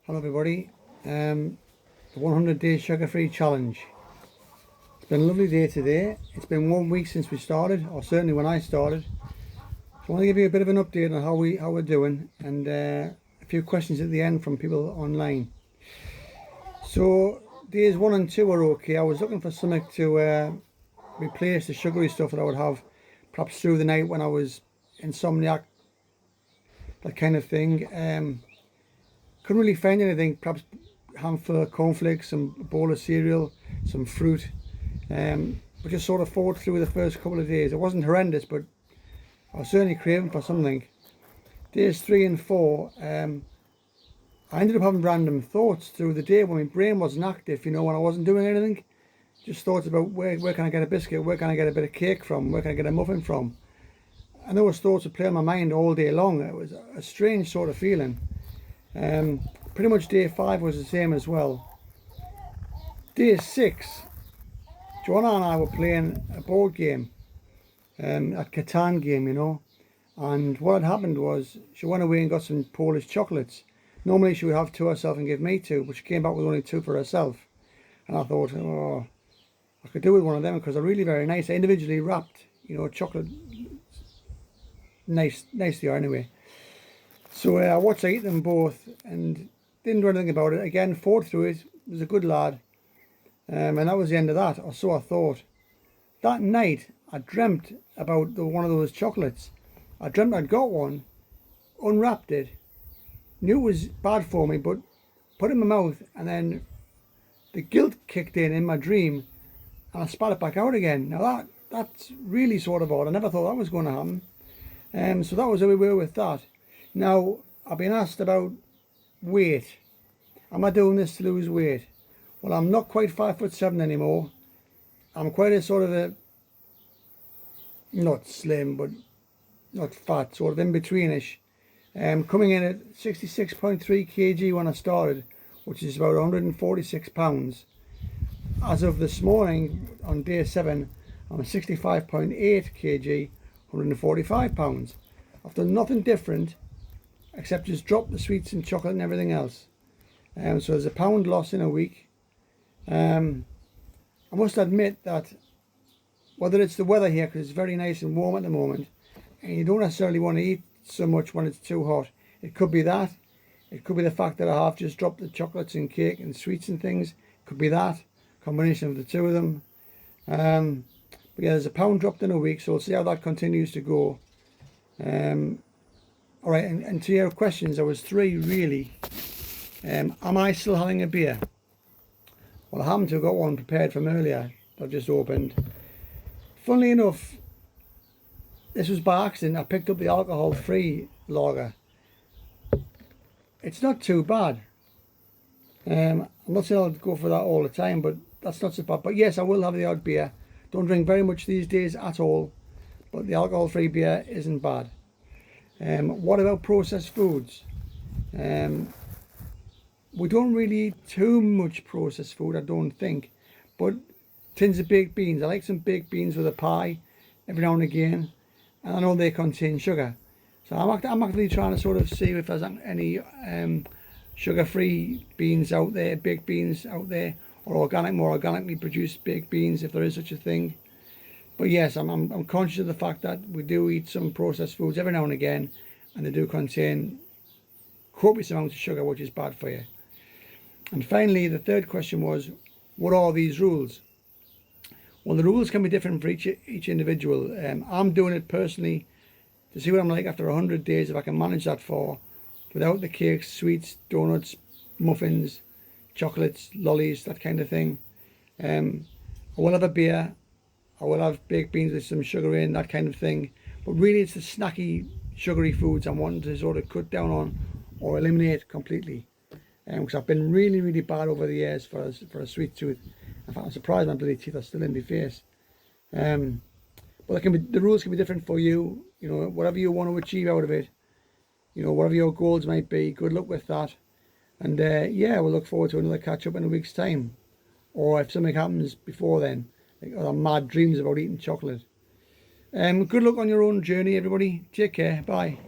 Hello everybody, the 100 day sugar free challenge. It's been a lovely day today. It's been 1 week since we started, or certainly when I started. So I want to give you a bit of an update on how we're doing, and a few questions at the end from people online. So days 1 and 2 are okay. I was looking for something to replace the sugary stuff that I would have perhaps through the night when I was insomniac, that kind of thing. Couldn't really find anything. Perhaps a handful of cornflakes, some bowl of cereal, some fruit. But just sort of fought through the first couple of days. It wasn't horrendous, but I was certainly craving for something. Days 3 and 4, I ended up having random thoughts through the day when my brain wasn't active, when I wasn't doing anything. Just thoughts about where can I get a biscuit, where can I get a bit of cake from, where can I get a muffin from. And those thoughts would play in my mind all day long. It was a strange sort of feeling. Pretty much day 5 was the same as well. Day 6, Joanna and I were playing a board game, a Catan game, and what had happened was she went away and got some Polish chocolates. Normally she would have 2 herself and give me 2, but she came back with only 2 for herself. And I thought, oh, I could do with one of them because they're really very nice. They're individually wrapped, chocolate, nice they are anyway. So I watched her eat them both and didn't do anything about it. Again, fought through it, was a good lad. And that was the end of that, or so I thought. That night, I dreamt about one of those chocolates. I dreamt I'd got one, unwrapped it, knew it was bad for me, but put it in my mouth, and then the guilt kicked in my dream, and I spat it back out again. Now that's really sort of odd. I never thought that was going to happen. So that was how we were with that. Now, I've been asked about weight. Am I doing this to lose weight? Well, I'm not quite 5'7" anymore. I'm quite a sort of a, not slim, but not fat, sort of in betweenish. Coming in at 66.3 kg when I started, which is about 146 pounds. As of this morning, on day 7, I'm 65.8 kg, 145 pounds. I've done nothing different except just drop the sweets and chocolate and everything else. So there's a pound loss in a week. I must admit that whether it's the weather here, because it's very nice and warm at the moment, and you don't necessarily want to eat so much when it's too hot. It could be that. It could be the fact that I have just dropped the chocolates and cake and sweets and things. It could be that combination of the two of them. But yeah, there's a pound dropped in a week, so we'll see how that continues to go. All right, and to your questions, there was 3 really. Am I still having a beer? Well, I happen to have got one prepared from earlier that I've just opened. Funnily enough, this was by accident. I picked up the alcohol-free lager. It's not too bad. I'm not saying I'll go for that all the time, but that's not so bad. But yes, I will have the odd beer. Don't drink very much these days at all, but the alcohol-free beer isn't bad. What about processed foods? We don't really eat too much processed food, I don't think, but tins of baked beans. I like some baked beans with a pie every now and again, and I know they contain sugar. So I'm actually trying to sort of see if there's any sugar-free beans out there, baked beans out there, or more organically produced baked beans, if there is such a thing. But yes, I'm conscious of the fact that we do eat some processed foods every now and again, and they do contain copious amounts of sugar, which is bad for you. And finally, the third question was, what are these rules? Well, the rules can be different for each individual. I'm doing it personally to see what I'm like after 100 days, if I can manage that for, without the cakes, sweets, donuts, muffins, chocolates, lollies, that kind of thing. I will have a beer. I will have baked beans with some sugar in, that kind of thing. But really it's the snacky, sugary foods I'm wanting to sort of cut down on or eliminate completely. Because I've been really, really bad over the years for a sweet tooth. In fact, I'm surprised my bloody teeth are still in my face. But the rules can be different for you. Whatever you want to achieve out of it. Whatever your goals might be, good luck with that. And yeah, we'll look forward to another catch up in a week's time. Or if something happens before then, like other mad dreams about eating chocolate. Good luck on your own journey, everybody. Take care. Bye.